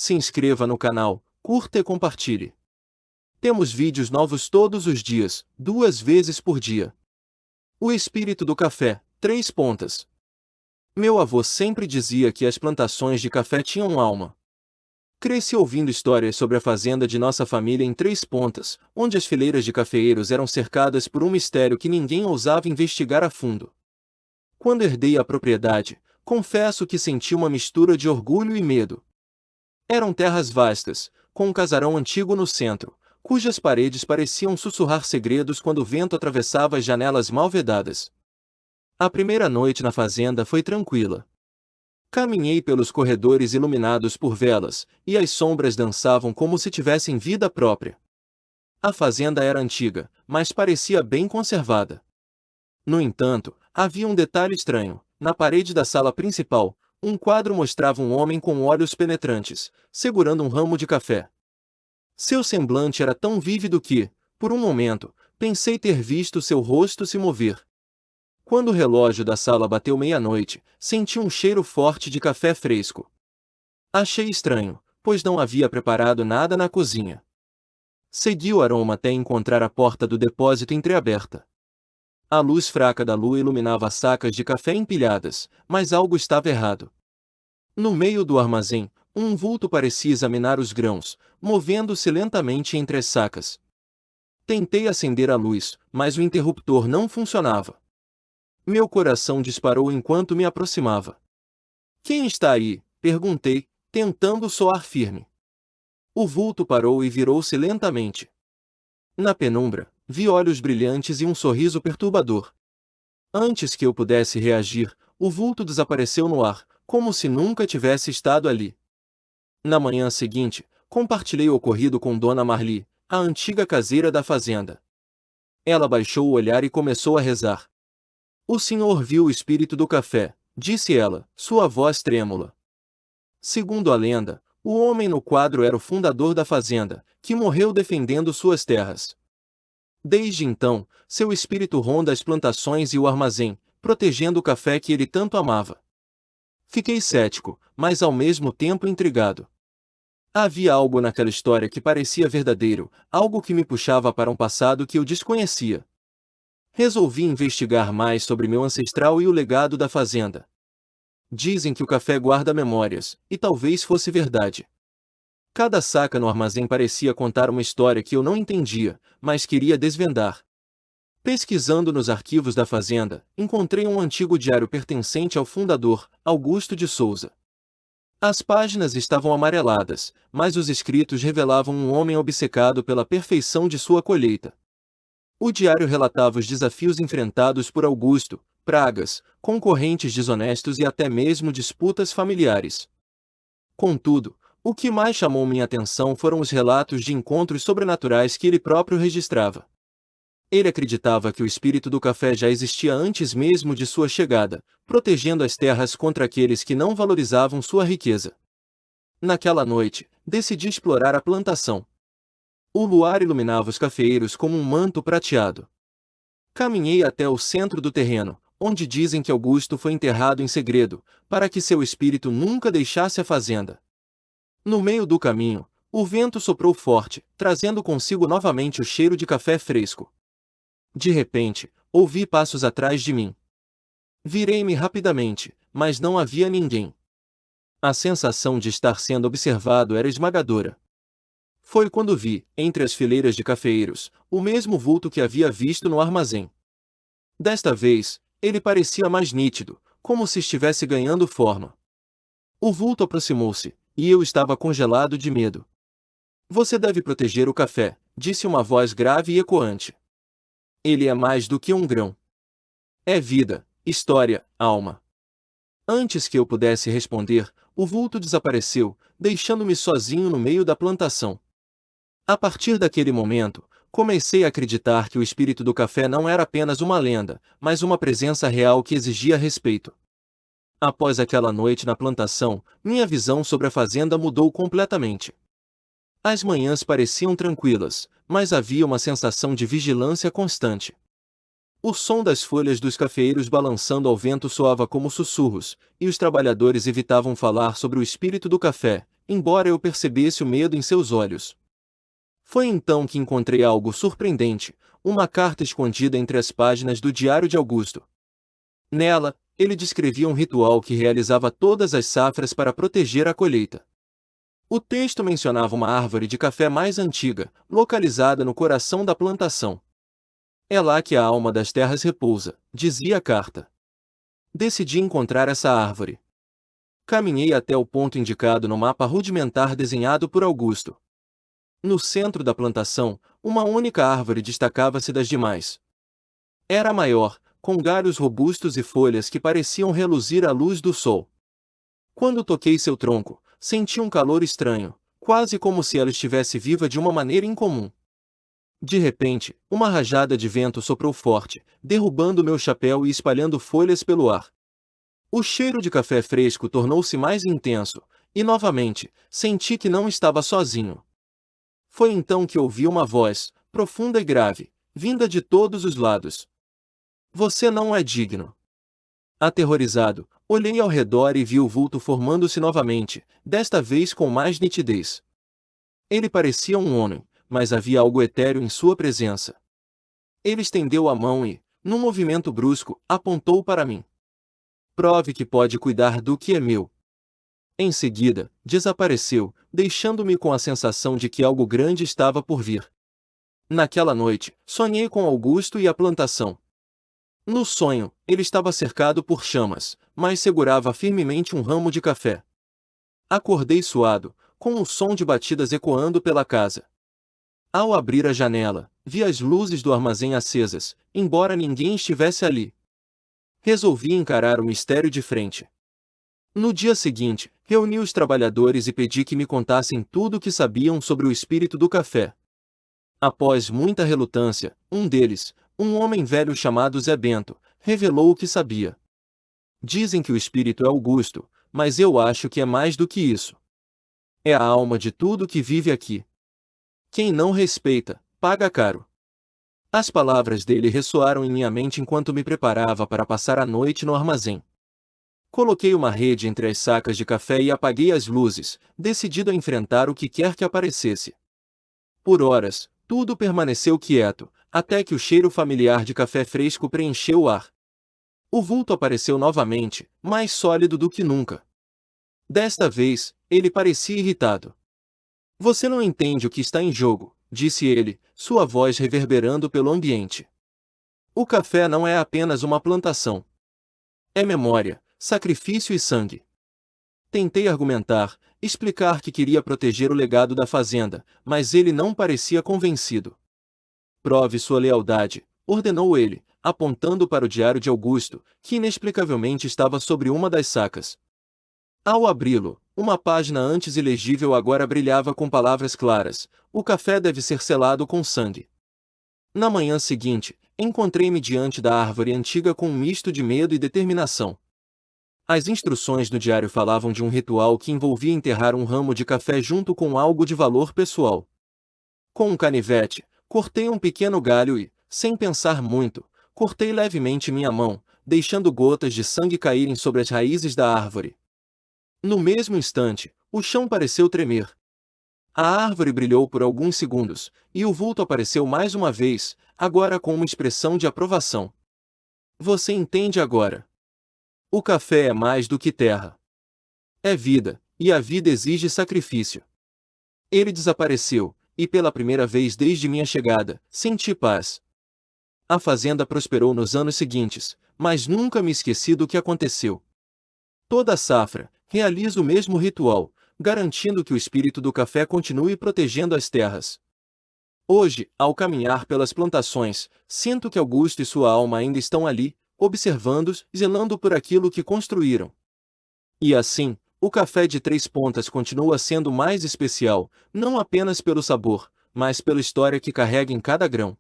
se inscreva no canal, curta e compartilhe. Temos vídeos novos todos os dias, 2 vezes por dia. O espírito do café, 3 pontas. Meu avô sempre dizia que as plantações de café tinham alma. Cresci ouvindo histórias sobre a fazenda de nossa família em 3 pontas, onde as fileiras de cafeeiros eram cercadas por um mistério que ninguém ousava investigar a fundo. Quando herdei a propriedade, confesso que senti uma mistura de orgulho e medo. Eram terras vastas, com um casarão antigo no centro, cujas paredes pareciam sussurrar segredos quando o vento atravessava as janelas mal vedadas. A primeira noite na fazenda foi tranquila. Caminhei pelos corredores iluminados por velas, e as sombras dançavam como se tivessem vida própria. A fazenda era antiga, mas parecia bem conservada. No entanto, havia um detalhe estranho. Na parede da sala principal, um quadro mostrava um homem com olhos penetrantes, segurando um ramo de café. Seu semblante era tão vívido que, por um momento, pensei ter visto seu rosto se mover. Quando o relógio da sala bateu meia-noite, senti um cheiro forte de café fresco. Achei estranho, pois não havia preparado nada na cozinha. Segui o aroma até encontrar a porta do depósito entreaberta. A luz fraca da lua iluminava as sacas de café empilhadas, mas algo estava errado. No meio do armazém, um vulto parecia examinar os grãos, movendo-se lentamente entre as sacas. Tentei acender a luz, mas o interruptor não funcionava. Meu coração disparou enquanto me aproximava. "Quem está aí?" perguntei, tentando soar firme. O vulto parou e virou-se lentamente. Na penumbra, vi olhos brilhantes e um sorriso perturbador. Antes que eu pudesse reagir, o vulto desapareceu no ar, como se nunca tivesse estado ali. Na manhã seguinte, compartilhei o ocorrido com Dona Marli, a antiga caseira da fazenda. Ela baixou o olhar e começou a rezar. "O senhor viu o espírito do café", disse ela, sua voz trêmula. Segundo a lenda, o homem no quadro era o fundador da fazenda, que morreu defendendo suas terras. Desde então, seu espírito ronda as plantações e o armazém, protegendo o café que ele tanto amava. Fiquei cético, mas ao mesmo tempo intrigado. Havia algo naquela história que parecia verdadeiro, algo que me puxava para um passado que eu desconhecia. Resolvi investigar mais sobre meu ancestral e o legado da fazenda. Dizem que o café guarda memórias, e talvez fosse verdade. Cada saca no armazém parecia contar uma história que eu não entendia, mas queria desvendar. Pesquisando nos arquivos da fazenda, encontrei um antigo diário pertencente ao fundador, Augusto de Souza. As páginas estavam amareladas, mas os escritos revelavam um homem obcecado pela perfeição de sua colheita. O diário relatava os desafios enfrentados por Augusto, pragas, concorrentes desonestos e até mesmo disputas familiares. Contudo, o que mais chamou minha atenção foram os relatos de encontros sobrenaturais que ele próprio registrava. Ele acreditava que o espírito do café já existia antes mesmo de sua chegada, protegendo as terras contra aqueles que não valorizavam sua riqueza. Naquela noite, decidi explorar a plantação. O luar iluminava os cafeeiros como um manto prateado. Caminhei até o centro do terreno, onde dizem que Augusto foi enterrado em segredo, para que seu espírito nunca deixasse a fazenda. No meio do caminho, o vento soprou forte, trazendo consigo novamente o cheiro de café fresco. De repente, ouvi passos atrás de mim. Virei-me rapidamente, mas não havia ninguém. A sensação de estar sendo observado era esmagadora. Foi quando vi, entre as fileiras de cafeeiros, o mesmo vulto que havia visto no armazém. Desta vez, ele parecia mais nítido, como se estivesse ganhando forma. O vulto aproximou-se, e eu estava congelado de medo. "Você deve proteger o café", disse uma voz grave e ecoante. "Ele é mais do que um grão. É vida, história, alma." Antes que eu pudesse responder, o vulto desapareceu, deixando-me sozinho no meio da plantação. A partir daquele momento, comecei a acreditar que o espírito do café não era apenas uma lenda, mas uma presença real que exigia respeito. Após aquela noite na plantação, minha visão sobre a fazenda mudou completamente. As manhãs pareciam tranquilas, mas havia uma sensação de vigilância constante. O som das folhas dos cafeeiros balançando ao vento soava como sussurros, e os trabalhadores evitavam falar sobre o espírito do café, embora eu percebesse o medo em seus olhos. Foi então que encontrei algo surpreendente, uma carta escondida entre as páginas do Diário de Augusto. Nela, ele descrevia um ritual que realizava todas as safras para proteger a colheita. O texto mencionava uma árvore de café mais antiga, localizada no coração da plantação. É lá que a alma das terras repousa, dizia a carta. Decidi encontrar essa árvore. Caminhei até o ponto indicado no mapa rudimentar desenhado por Augusto. No centro da plantação, uma única árvore destacava-se das demais. Era maior, com galhos robustos e folhas que pareciam reluzir à luz do sol. Quando toquei seu tronco, senti um calor estranho, quase como se ela estivesse viva de uma maneira incomum. De repente, uma rajada de vento soprou forte, derrubando meu chapéu e espalhando folhas pelo ar. O cheiro de café fresco tornou-se mais intenso, e novamente, senti que não estava sozinho. Foi então que ouvi uma voz, profunda e grave, vinda de todos os lados. Você não é digno. Aterrorizado, olhei ao redor e vi o vulto formando-se novamente, desta vez com mais nitidez. Ele parecia um homem, mas havia algo etéreo em sua presença. Ele estendeu a mão e, num movimento brusco, apontou para mim. Prove que pode cuidar do que é meu. Em seguida, desapareceu, deixando-me com a sensação de que algo grande estava por vir. Naquela noite, sonhei com Augusto e a plantação. No sonho, ele estava cercado por chamas, mas segurava firmemente um ramo de café. Acordei suado, com o som de batidas ecoando pela casa. Ao abrir a janela, vi as luzes do armazém acesas, embora ninguém estivesse ali. Resolvi encarar o mistério de frente. No dia seguinte, reuni os trabalhadores e pedi que me contassem tudo o que sabiam sobre o espírito do café. Após muita relutância, um deles, um homem velho chamado Zé Bento, revelou o que sabia. Dizem que o espírito é Augusto, mas eu acho que é mais do que isso. É a alma de tudo que vive aqui. Quem não respeita, paga caro. As palavras dele ressoaram em minha mente enquanto me preparava para passar a noite no armazém. Coloquei uma rede entre as sacas de café e apaguei as luzes, decidido a enfrentar o que quer que aparecesse. Por horas, tudo permaneceu quieto, até que o cheiro familiar de café fresco preencheu o ar. O vulto apareceu novamente, mais sólido do que nunca. Desta vez, ele parecia irritado. Você não entende o que está em jogo, disse ele, sua voz reverberando pelo ambiente. O café não é apenas uma plantação. É memória, sacrifício e sangue. Tentei argumentar, explicar que queria proteger o legado da fazenda, mas ele não parecia convencido. Prove sua lealdade, ordenou ele, apontando para o diário de Augusto, que inexplicavelmente estava sobre uma das sacas. Ao abri-lo, uma página antes ilegível agora brilhava com palavras claras: o café deve ser selado com sangue. Na manhã seguinte, encontrei-me diante da árvore antiga com um misto de medo e determinação. As instruções do diário falavam de um ritual que envolvia enterrar um ramo de café junto com algo de valor pessoal. Com um canivete, cortei um pequeno galho e, sem pensar muito, cortei levemente minha mão, deixando gotas de sangue caírem sobre as raízes da árvore. No mesmo instante, o chão pareceu tremer. A árvore brilhou por alguns segundos, e o vulto apareceu mais uma vez, agora com uma expressão de aprovação. Você entende agora? O café é mais do que terra. É vida, e a vida exige sacrifício. Ele desapareceu, e pela primeira vez desde minha chegada, senti paz. A fazenda prosperou nos anos seguintes, mas nunca me esqueci do que aconteceu. Toda safra, realizo o mesmo ritual, garantindo que o espírito do café continue protegendo as terras. Hoje, ao caminhar pelas plantações, sinto que Augusto e sua alma ainda estão ali, observando-os, zelando por aquilo que construíram. E assim, o café de Três Pontas continua sendo mais especial, não apenas pelo sabor, mas pela história que carrega em cada grão.